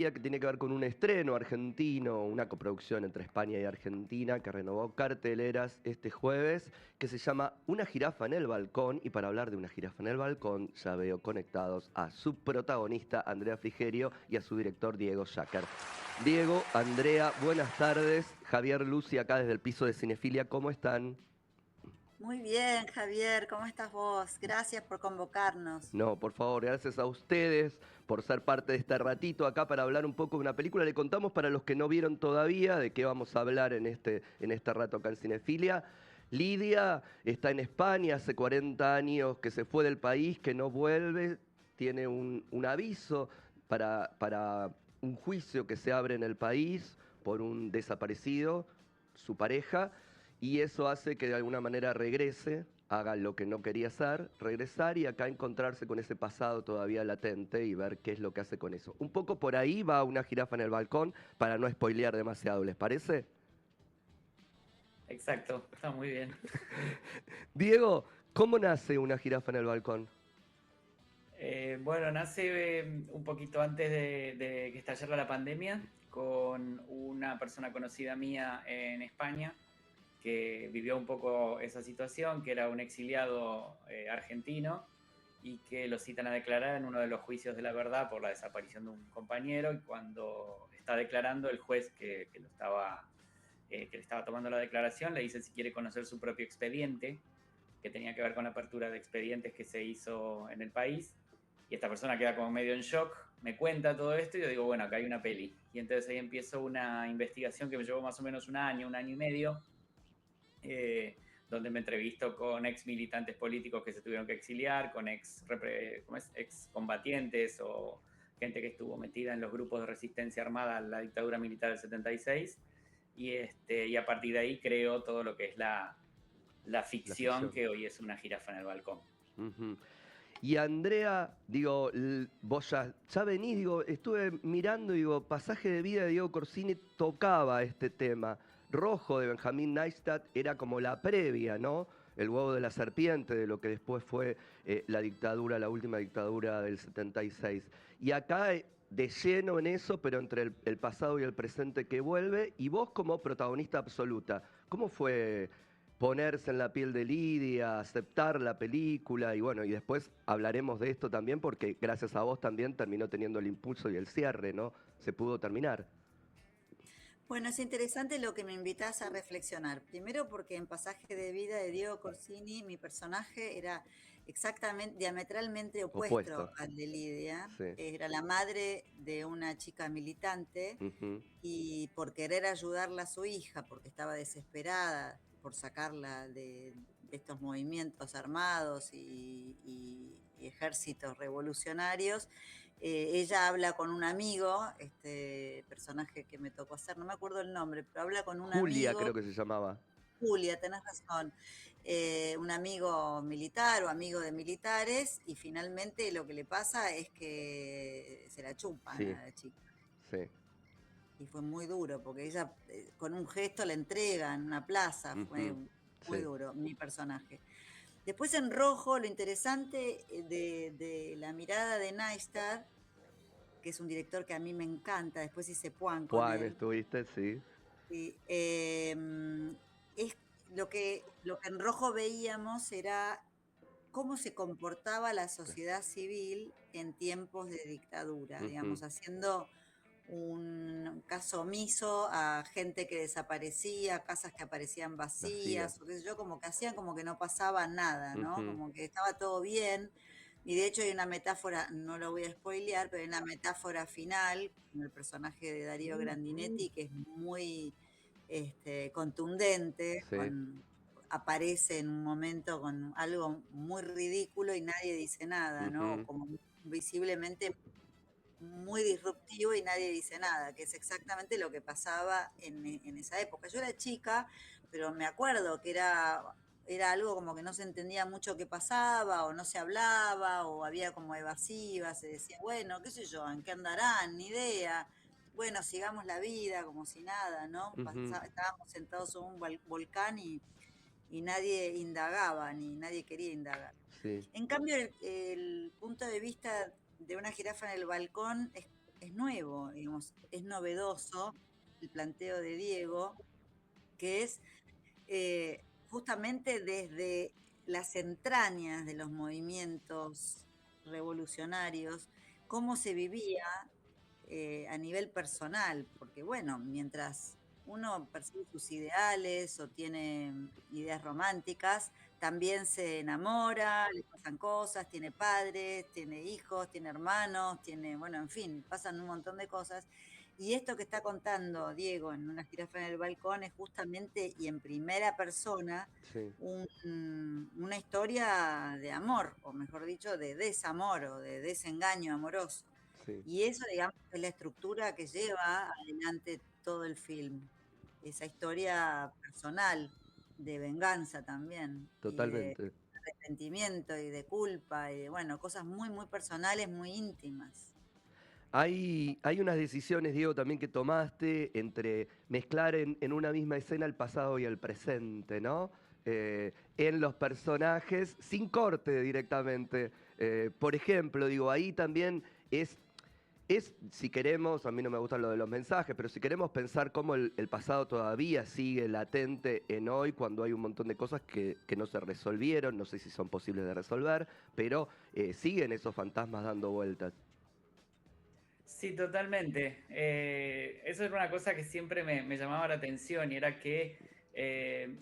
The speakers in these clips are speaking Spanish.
Que tiene que ver con un estreno argentino, una coproducción entre España y Argentina que renovó carteleras este jueves, que se llama Una jirafa en el balcón. Y para hablar de Una jirafa en el balcón, ya veo conectados a su protagonista, Andrea Frigerio, y a su director, Diego Schacker. Diego, Andrea, buenas tardes. Javier Lucy, acá desde el piso de Cinefilia, ¿cómo están? Muy bien, Javier, ¿cómo estás vos? Gracias por convocarnos. No, por favor, gracias a ustedes por ser parte de este ratito acá para hablar un poco de una película. Le contamos para los que no vieron todavía de qué vamos a hablar en este rato acá en Cinefilia. Lidia está en España, hace 40 años que se fue del país, que no vuelve, tiene un aviso para un juicio que se abre en el país por un desaparecido, su pareja, y eso hace que de alguna manera regrese, haga lo que no quería hacer, regresar y acá encontrarse con ese pasado todavía latente y ver qué es lo que hace con eso. Un poco por ahí va Una jirafa en el balcón para no spoilear demasiado, ¿les parece? Exacto, está muy bien. Diego, ¿cómo nace Una jirafa en el balcón? Bueno, nace un poquito antes de que estallara la pandemia con una persona conocida mía en España que vivió un poco esa situación, que era un exiliado argentino y que lo citan a declarar en uno de los juicios de la verdad por la desaparición de un compañero, y cuando está declarando el juez que le estaba tomando la declaración le dice si quiere conocer su propio expediente, que tenía que ver con la apertura de expedientes que se hizo en el país. Y esta persona queda como medio en shock, me cuenta todo esto y yo digo, bueno, acá hay una peli. Y entonces ahí empiezo una investigación que me llevó más o menos un año y medio, eh, donde me entrevisto con ex militantes políticos que se tuvieron que exiliar, con ex combatientes o gente que estuvo metida en los grupos de resistencia armada a la dictadura militar del 76. Y a partir de ahí creo todo lo que es la La ficción ficción. que hoy es Una jirafa en el balcón. Ujú. Y Andrea, digo, vos ya venís, digo, estuve mirando, digo, Pasaje de vida de Diego Corsini tocaba este tema. Rojo de Benjamín Neistat era como la previa, ¿no? El huevo de la serpiente, de lo que después fue la dictadura, la última dictadura del 76. Y acá de lleno en eso, pero entre el pasado y el presente que vuelve, y vos como protagonista absoluta. ¿Cómo fue ponerse en la piel de Lidia, aceptar la película? Y bueno, y después hablaremos de esto también porque gracias a vos también terminó teniendo el impulso y el cierre, ¿no? Se pudo terminar. Bueno, es interesante lo que me invitas a reflexionar. Primero porque en Pasaje de vida de Diego Corsini mi personaje era exactamente, diametralmente opuesto Opuesto. al de Lidia. Sí. Era la madre de una chica militante Ujú. y por querer ayudarla a su hija, porque estaba desesperada por sacarla de estos movimientos armados y ejércitos revolucionarios, ella habla con un amigo, este personaje que me tocó hacer, no me acuerdo el nombre, pero habla con un Julia amigo. creo que se llamaba. Julia, tenés razón, un amigo militar o amigo de militares, y finalmente lo que le pasa es que se la chupan Sí, a la chica. sí. Y fue muy duro, porque ella con un gesto la entrega en una plaza, fue Ujú. muy Sí. duro mi personaje. Después en Rojo, lo interesante de la mirada de Neistat, que es un director que a mí me encanta, después hice Puan con Juan, él, ¿estuviste? Sí. y, es lo que en Rojo veíamos era cómo se comportaba la sociedad civil en tiempos de dictadura, Ujú. digamos, haciendo un caso omiso a gente que desaparecía, casas que aparecían Vacías. vacías, o qué sé yo, como que hacían como que no pasaba nada, ¿no? Ujú. Como que estaba todo bien. Y de hecho hay una metáfora, no lo voy a spoilear, pero hay una metáfora final con el personaje de Darío Grandinetti que es muy contundente, Sí. aparece en un momento con algo muy ridículo y nadie dice nada, ¿no? O Ujú. como visiblemente muy disruptivo y nadie dice nada, que es exactamente lo que pasaba en esa época. Yo era chica, pero me acuerdo que era algo como que no se entendía mucho qué pasaba, o no se hablaba, o había como evasiva, se decía, bueno, qué sé yo, ¿en qué andarán? Ni idea. Bueno, sigamos la vida como si nada, ¿no? Ujú. Estábamos sentados en un volcán y nadie indagaba, ni nadie quería indagar. Sí. En cambio, el punto de vista de Una jirafa en el balcón es nuevo, digamos, es novedoso el planteo de Diego, que es justamente desde las entrañas de los movimientos revolucionarios, cómo se vivía a nivel personal, porque bueno, mientras uno persigue sus ideales o tiene ideas románticas, también se enamora, le pasan cosas, tiene padres, tiene hijos, tiene hermanos, tiene, bueno, en fin, pasan un montón de cosas. Y esto que está contando Diego en Una jirafa en el balcón es justamente y en primera persona Sí, una historia de amor, o mejor dicho, de desamor o de desengaño amoroso. sí, Y eso, digamos, es la estructura que lleva adelante todo el film. Esa historia personal, de venganza también, y de totalmente. arrepentimiento y de culpa, y de, bueno, cosas muy, muy personales, muy íntimas. Hay unas decisiones, Diego, también que tomaste entre mezclar en una misma escena el pasado y el presente, ¿no? En los personajes, sin corte directamente. Por ejemplo, digo, ahí también si queremos, a mí no me gustan lo de los mensajes, pero si queremos pensar cómo el pasado todavía sigue latente en hoy, cuando hay un montón de cosas que no se resolvieron, no sé si son posibles de resolver, pero siguen esos fantasmas dando vueltas. Sí, totalmente. Eso era una cosa que siempre me llamaba la atención y era que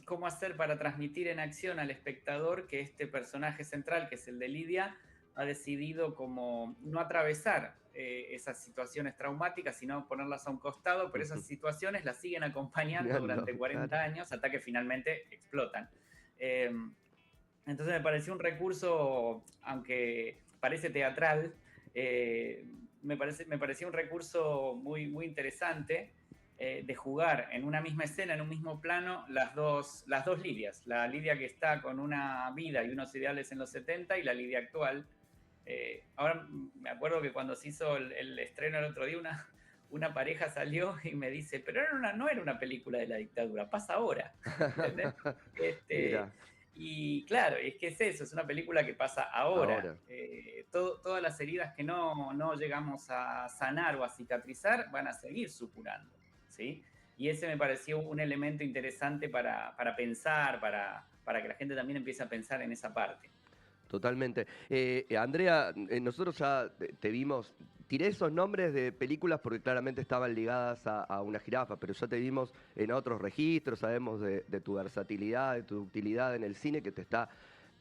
cómo hacer para transmitir en acción al espectador que este personaje central, que es el de Lidia, ha decidido como no atravesar esas situaciones traumáticas, sino ponerlas a un costado, pero esas situaciones las siguen acompañando Mirando, durante claro. 40 años hasta que finalmente explotan. Eh, entonces me pareció un recurso, aunque parece teatral, eh, me pareció un recurso muy interesante de jugar en una misma escena, en un mismo plano, las dos Lidias. La Lidia que está con una vida y unos ideales en los 70 y la Lidia actual. Ahora me acuerdo que cuando se hizo el estreno el otro día, una pareja salió y me dice, pero no era una película de la dictadura, pasa ahora. ¿Entendés? Este, Mira, y claro, es que es eso, es una película que pasa ahora. ahora. Todas las heridas que no llegamos a sanar o a cicatrizar van a seguir supurando, ¿sí? Y ese me pareció un elemento interesante para pensar, para que la gente también empiece a pensar en esa parte. Totalmente. Andrea, nosotros ya te vimos, tiré esos nombres de películas porque claramente estaban ligadas a una jirafa, pero ya te vimos en otros registros, sabemos de tu versatilidad, de tu utilidad en el cine que te está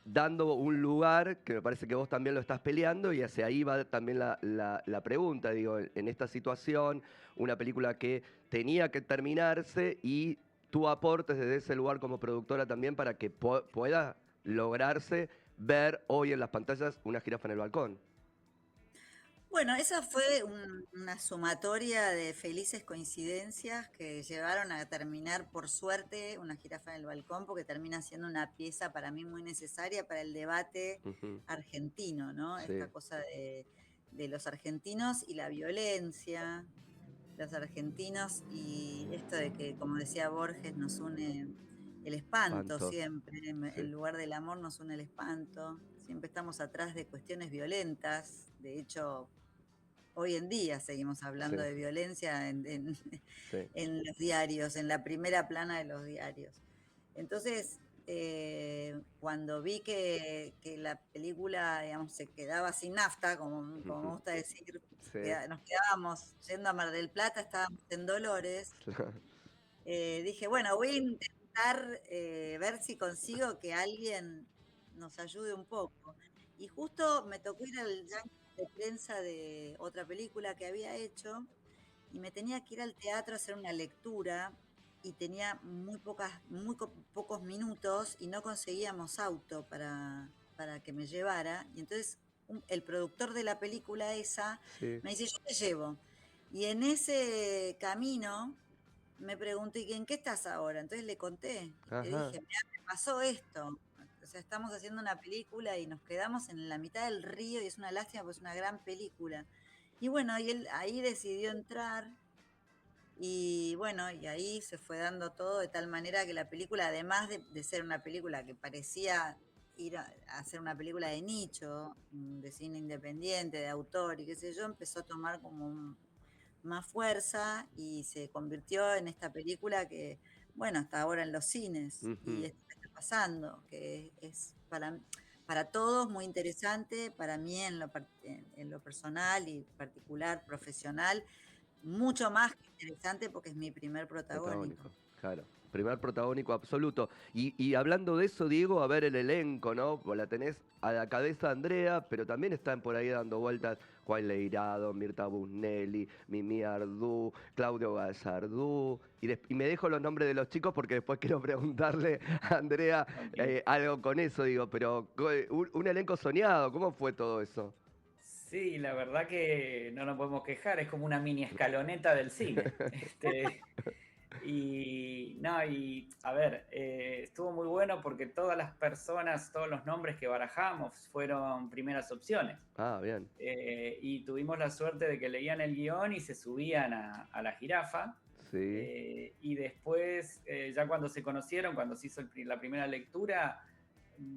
dando un lugar que me parece que vos también lo estás peleando y hacia ahí va también la pregunta, digo, en esta situación, una película que tenía que terminarse y tú aportes desde ese lugar como productora también para que pueda lograrse ver hoy en las pantallas Una jirafa en el balcón. Bueno, esa fue una sumatoria de felices coincidencias que llevaron a terminar, por suerte, Una jirafa en el balcón, porque termina siendo una pieza para mí muy necesaria para el debate Ujú. argentino, ¿no? Esta Sí, cosa de los argentinos y la violencia, los argentinos y esto de que, como decía Borges, nos une el espanto espanto. siempre, Sí, en lugar del amor nos une el espanto, siempre estamos atrás de cuestiones violentas, de hecho hoy en día seguimos hablando sí, de violencia sí. en los diarios, en la primera plana de los diarios. Entonces, cuando vi que la película, digamos, se quedaba sin nafta, como me gusta decir, Sí. nos quedábamos yendo a Mar del Plata, estábamos en Dolores, dije, bueno, voy a intentar ver si consigo que alguien nos ayude un poco. Y justo me tocó ir al Yankee de prensa de otra película que había hecho y me tenía que ir al teatro a hacer una lectura y tenía pocos minutos y no conseguíamos auto para que me llevara. Y entonces el productor de la película esa Sí. me dice, yo te llevo. Y en ese camino me preguntó, ¿y en qué estás ahora? Entonces le conté, le Ajá. dije, mira, me pasó esto. O sea, estamos haciendo una película y nos quedamos en la mitad del río y es una lástima, pues es una gran película. Y bueno, y él ahí decidió entrar y bueno, y ahí se fue dando todo de tal manera que la película, además de ser una película que parecía ir a hacer una película de nicho, de cine independiente, de autor y qué sé yo, empezó a tomar como más fuerza y se convirtió en esta película que, bueno, está ahora en los cines y Ujú. esto que está pasando, que es para todos muy interesante, para mí en lo personal y particular, profesional, mucho más que interesante porque es mi primer protagónico. Protagónico, claro. Primer protagónico absoluto. Y hablando de eso, Diego, a ver el elenco, ¿no? Vos la tenés a la cabeza Andrea, pero también están por ahí dando vueltas Juan Leirado, Mirta Busnelli, Mimi Ardú, Claudio Gallardú. Y me dejo los nombres de los chicos porque después quiero preguntarle a Andrea Ok. algo con eso, digo, pero un elenco soñado, ¿cómo fue todo eso? Sí, la verdad que no nos podemos quejar, es como una mini escaloneta del cine. Y no, y a ver, estuvo muy bueno porque todas las personas, todos los nombres que barajamos fueron primeras opciones. Ah, bien. Y tuvimos la suerte de que leían el guión y se subían a la jirafa. Sí, Y después, ya cuando se conocieron, cuando se hizo la primera lectura,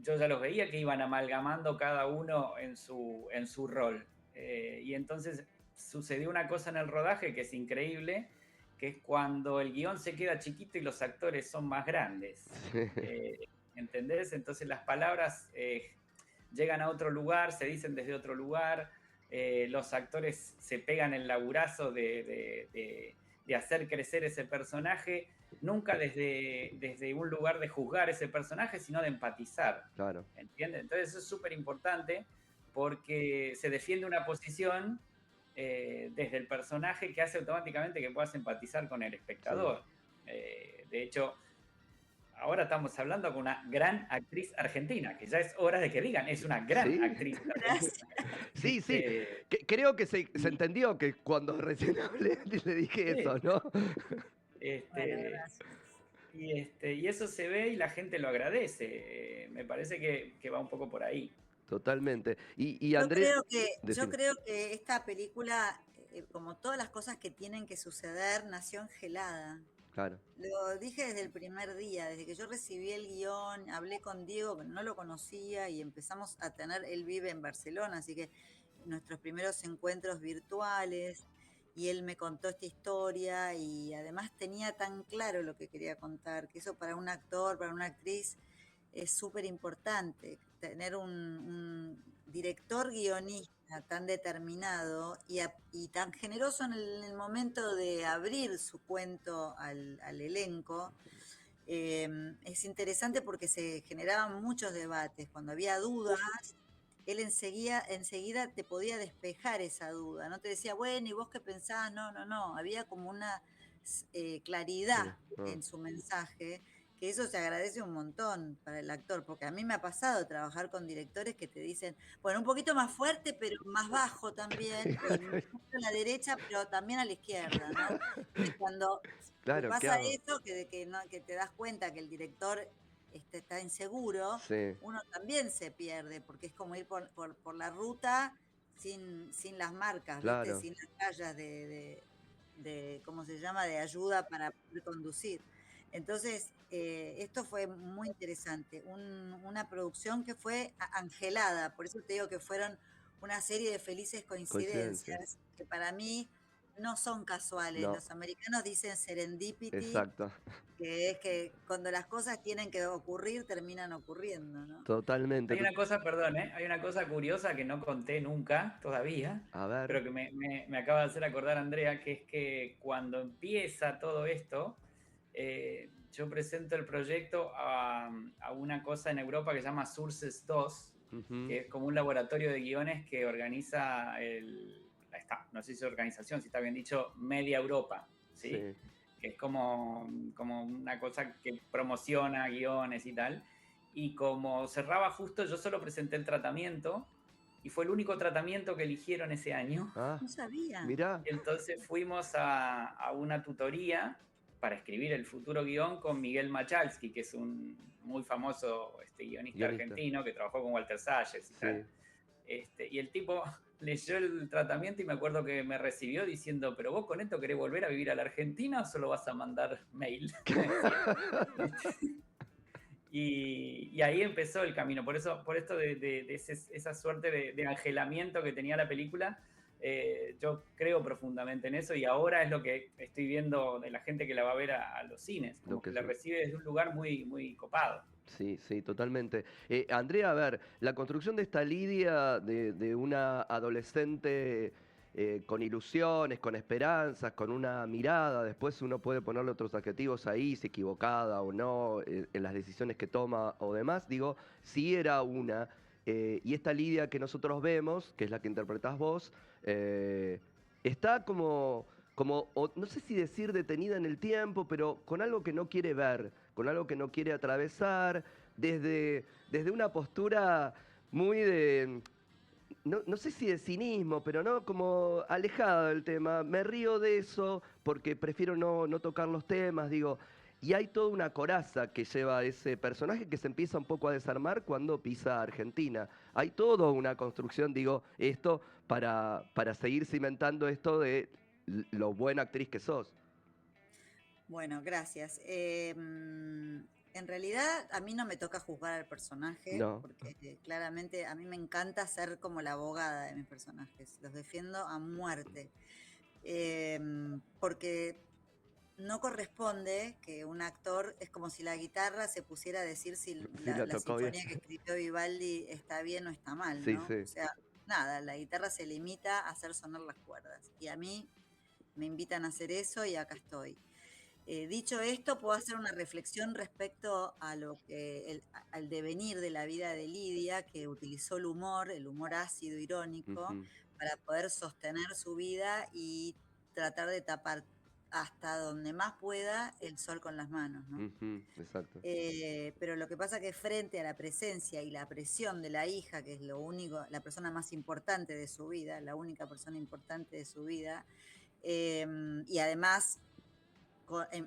yo ya los veía que iban amalgamando cada uno en su rol. Y entonces sucedió una cosa en el rodaje que es increíble, que es cuando el guión se queda chiquito y los actores son más grandes. Eh, ¿Entendés? Entonces las palabras llegan a otro lugar, se dicen desde otro lugar, los actores se pegan el laburazo de hacer crecer ese personaje, nunca desde un lugar de juzgar ese personaje, sino de empatizar. claro. ¿Entiendes? Entonces eso es súper importante porque se defiende una posición desde el personaje que hace automáticamente que puedas empatizar con el Sí. espectador. De hecho, ahora estamos hablando con una gran actriz argentina, que ya es hora de que digan, es una gran Sí. actriz Gracias. argentina. Sí, sí. Creo que se Y, entendió que cuando recién hablé le dije sí, eso, ¿no? Bueno, este, gracias. y eso se ve y la gente lo agradece. Me parece que va un poco por ahí. Totalmente. Y Yo Andrés, creo que, yo decime. creo que esta película, como todas las cosas que tienen que suceder, nació angelada. Claro, Lo dije desde el primer día, desde que yo recibí el guión, hablé con Diego, que no lo conocía, y empezamos a tener, él vive en Barcelona, así que nuestros primeros encuentros virtuales, y él me contó esta historia, y además tenía tan claro lo que quería contar, que eso para un actor, para una actriz, es súper importante, tener un director guionista tan determinado y tan generoso en el momento de abrir su cuento al elenco. Es interesante porque se generaban muchos debates. Cuando había dudas, él enseguida te podía despejar esa duda. No te decía, bueno, ¿y vos qué pensás? No, no, no. Había como una sí. claridad Ah, en su mensaje, que eso se agradece un montón para el actor, porque a mí me ha pasado trabajar con directores que te dicen, bueno, un poquito más fuerte, pero más bajo también, y mucho a la derecha, pero también a la izquierda, ¿no? Y cuando te claro, ¿qué pasa hago? eso, que te das cuenta que el director está inseguro, Sí, uno también se pierde, porque es como ir por la ruta sin las marcas, ¿viste? claro. Sin las rayas ¿cómo se llama?, de ayuda para poder conducir. Entonces, esto fue muy interesante, una producción que fue angelada, por eso te digo que fueron una serie de felices Coincidencias. coincidencias que para mí no son casuales. No, Los americanos dicen serendipity, exacto. que es que cuando las cosas tienen que ocurrir, terminan ocurriendo, ¿no? Totalmente. Hay una cosa, perdón, hay una cosa curiosa que no conté nunca todavía, A ver. pero que me acaba de hacer acordar Andrea, que es que cuando empieza todo esto, yo presento el proyecto a una cosa en Europa que se llama Sources 2, Ujú, que es como un laboratorio de guiones que organiza no sé si es organización, si está bien dicho, Media Europa, ¿sí? sí. Que es como una cosa que promociona guiones y tal. Y como cerraba justo, yo solo presenté el tratamiento y fue el único tratamiento que eligieron ese año. Ah, No sabía. mirá. Entonces fuimos a una tutoría para escribir el futuro guión con Miguel Machalski, que es un muy famoso guionista Guionista. argentino que trabajó con Walter Salles y tal. Sí. Y el tipo leyó el tratamiento y me acuerdo que me recibió diciendo, pero vos con esto querés volver a vivir a la Argentina o solo vas a mandar mail, me decía. Y ahí empezó el camino. Por esto esa suerte de angelamiento que tenía la película, Yo creo profundamente en eso y ahora es lo que estoy viendo de la gente que la va a ver a los cines, como Lo que que la sí. recibe desde un lugar muy, muy copado. Sí, sí, totalmente. Andrea, a ver, la construcción de esta Lidia, de una adolescente con ilusiones, con esperanzas, con una mirada, después uno puede ponerle otros adjetivos ahí, si equivocada o no, en las decisiones que toma o demás, digo, sí era una. Y esta Lidia que nosotros vemos, que es la que interpretás vos, está no sé si decir detenida en el tiempo, pero con algo que no quiere ver, con algo que no quiere atravesar, desde una postura muy no sé si de cinismo, pero no como alejada del tema. Me río de eso porque prefiero no tocar los temas, digo. Y hay toda una coraza que lleva a ese personaje que se empieza un poco a desarmar cuando pisa Argentina. Hay toda una construcción, digo, esto para seguir cimentando esto de lo buena actriz que sos. Bueno, gracias. En realidad a mí no me toca juzgar al personaje, No. porque claramente a mí me encanta ser como la abogada de mis personajes, los defiendo a muerte, porque no corresponde que un actor, es como si la guitarra se pusiera a decir si Sí, la la tocó bien. sinfonía que escribió Vivaldi está bien o está mal, Sí, ¿no? sí. O sea, nada, la guitarra se limita a hacer sonar las cuerdas, y a mí me invitan a hacer eso y acá estoy. Dicho esto, puedo hacer una reflexión respecto a al devenir de la vida de Lidia, que utilizó el humor ácido, irónico, Ujú, para poder sostener su vida y tratar de tapar hasta donde más pueda el sol con las manos, ¿no? ujú, exacto. Pero lo que pasa que frente a la presencia y la presión de la hija, que es lo único, la persona más importante de su vida, la única persona importante de su vida, y además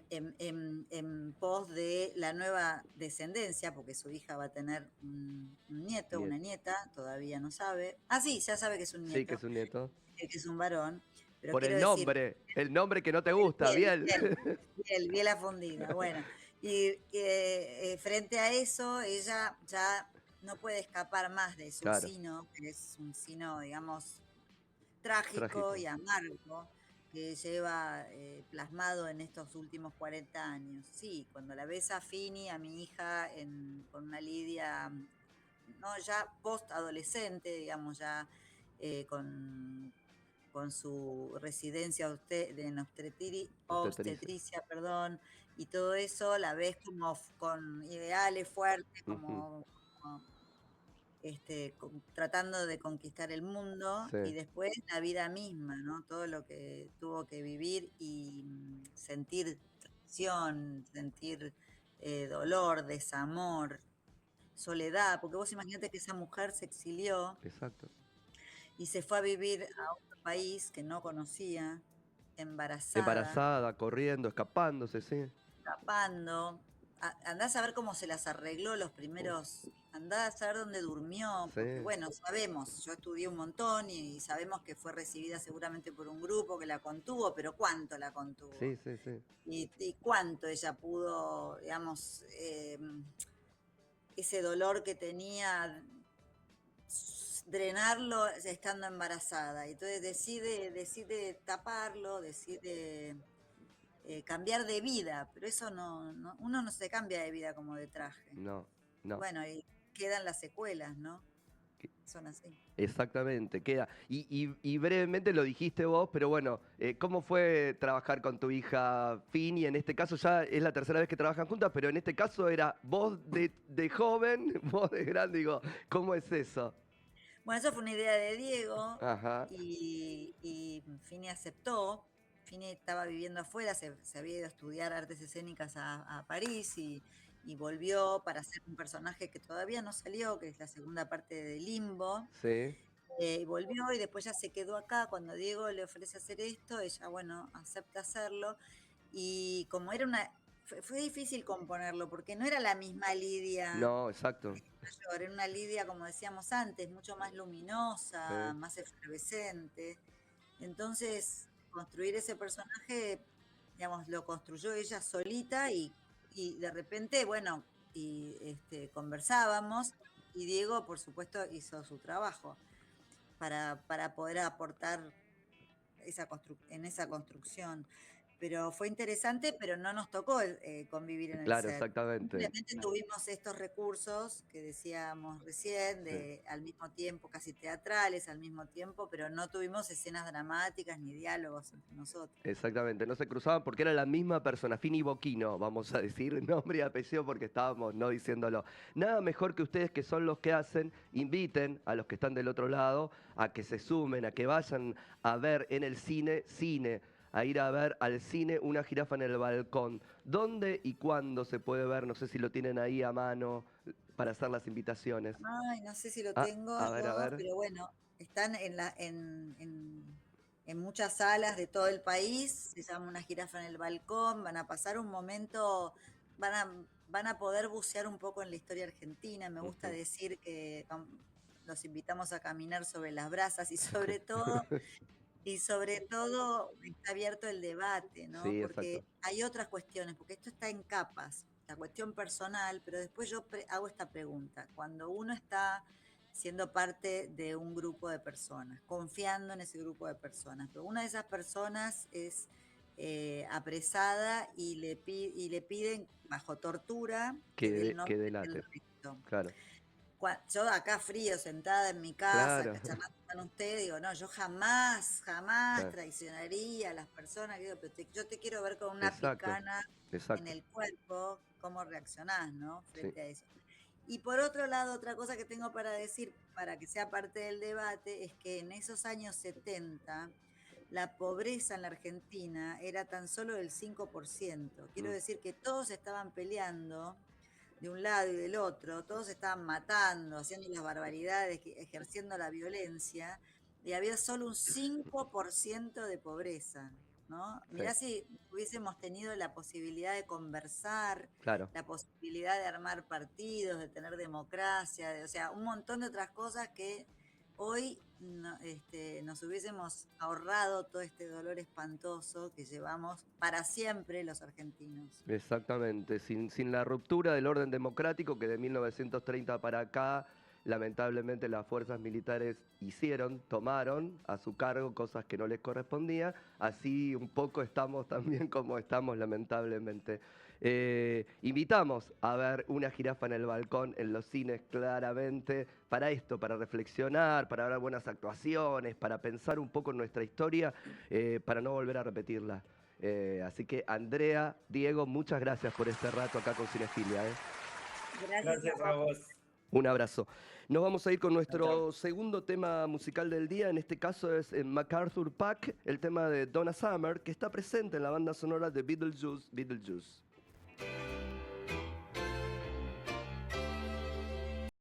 en pos de la nueva descendencia, porque su hija va a tener un nieto, Niet- una nieta, todavía no sabe. Ah, sí, ya sabe que es un Sí, que es nieto, un nieto. que es un varón, pero Por quiero decir, el nombre que no te gusta, Biel, Biel. Biel, Biel, Biela fundida. Bueno, y frente a eso, ella ya no puede escapar más de su Claro, sino, que es un sino, digamos, trágico trágico. y amargo que lleva plasmado en estos últimos 40 años. Sí, cuando la ves a Fini, a mi hija, con una Lidia, no ya post-adolescente, digamos, ya con su residencia en Obstetricia. obstetricia, perdón, y todo eso, la ves como con ideales fuertes, Ujú, como, tratando de conquistar el mundo, sí, y después la vida misma, ¿no? Todo lo que tuvo que vivir y sentir traición, sentir dolor, desamor, soledad, porque vos imaginate que esa mujer se exilió exacto. y se fue a vivir a otro país que no conocía, embarazada, Embarazada, corriendo, escapándose, sí. escapando. Andá a saber cómo se las arregló los Uf, primeros, andá a saber dónde durmió, porque sí, bueno, sabemos, yo estudié un montón y sabemos que fue recibida seguramente por un grupo que la contuvo, pero ¿cuánto la contuvo? sí, sí, sí. Y cuánto ella pudo, digamos, ese dolor que tenía drenarlo estando embarazada. Entonces decide taparlo, decide cambiar de vida, pero eso uno no se cambia de vida como de traje. No, no. Bueno, y quedan las secuelas, ¿no? Son así. Exactamente, queda. Y brevemente lo dijiste vos, pero bueno, ¿cómo fue trabajar con tu hija Fini? En este caso ya es la tercera vez que trabajan juntas, pero en este caso era vos de joven, vos de grande, digo, ¿cómo es eso? Bueno, eso fue una idea de Diego Ajá, y Fini aceptó. Fini estaba viviendo afuera, se había ido a estudiar artes escénicas a París y volvió para hacer un personaje que todavía no salió, que es la segunda parte de Limbo. sí, Y volvió y después ya se quedó acá. Cuando Diego le ofrece hacer esto, ella, bueno, acepta hacerlo. Y como era fue difícil componerlo, porque no era la misma Lidia no, exacto, mayor, era una Lidia, como decíamos antes, mucho más luminosa, sí, más efervescente. Entonces, construir ese personaje, digamos, lo construyó ella solita y de repente, bueno, y conversábamos y Diego, por supuesto, hizo su trabajo para poder aportar en esa construcción. Pero fue interesante, pero no nos tocó convivir en el Claro, set. exactamente. Simplemente tuvimos estos recursos que decíamos recién, Sí. al mismo tiempo casi teatrales, al mismo tiempo, pero no tuvimos escenas dramáticas ni diálogos entre nosotros. Exactamente, no se cruzaban porque era la misma persona, Fini Boquino, vamos a decir nombre y apellido porque estábamos no diciéndolo. Nada mejor que ustedes, que son los que hacen, inviten a los que están del otro lado a que se sumen, a que vayan a ver en el cine, a ir a ver al cine Una jirafa en el balcón. ¿Dónde y cuándo se puede ver? No sé si lo tienen ahí a mano para hacer las invitaciones. Ay, no sé si lo Ah, tengo a ver, a yo, ver. pero bueno, están en muchas salas de todo el país, se llama Una jirafa en el balcón, van a pasar un momento, van a poder bucear un poco en la historia argentina. Me gusta Ujú. decir que los invitamos a caminar sobre las brasas y sobre todo está abierto el debate, ¿no? Sí, Porque exacto. hay otras cuestiones, porque esto está en capas, la cuestión personal, pero después yo hago esta pregunta. Cuando uno está siendo parte de un grupo de personas, confiando en ese grupo de personas, pero una de esas personas es apresada y le piden bajo tortura que dé el Que nombre del delate. resto. Claro, Yo acá frío, sentada en mi casa, claro. charlando con usted, digo, no, yo jamás, jamás Claro. traicionaría a las personas, digo, pero yo te quiero ver con una Exacto, picana en exacto. el cuerpo, cómo reaccionás, ¿no? Sí. Frente a eso. Y por otro lado, otra cosa que tengo para decir, para que sea parte del debate, es que en esos años 70 la pobreza en la Argentina era tan solo del 5%. Quiero Mm. decir que todos estaban peleando de un lado y del otro, todos estaban matando, haciendo las barbaridades, ejerciendo la violencia, y había solo un 5% de pobreza, ¿no? Sí, Mirá si hubiésemos tenido la posibilidad de conversar, claro. la posibilidad de armar partidos, de tener democracia, o sea, un montón de otras cosas que hoy nos hubiésemos ahorrado todo este dolor espantoso que llevamos para siempre los argentinos. Exactamente. Sin la ruptura del orden democrático que de 1930 para acá, lamentablemente las fuerzas militares tomaron a su cargo cosas que no les correspondía. Así un poco estamos también como estamos, lamentablemente. Invitamos a ver Una jirafa en el balcón en los cines, claramente, para esto, para reflexionar, para ver buenas actuaciones, para pensar un poco en nuestra historia, para no volver a repetirla. Así que Andrea, Diego, muchas gracias por este rato acá con Cinefilia. Gracias Gracias a a vos. vos. Un abrazo. Nos vamos a ir con Chau, chau. nuestro segundo tema musical del día. En este caso es MacArthur Park, el tema de Donna Summer, que está presente en la banda sonora de Beetlejuice.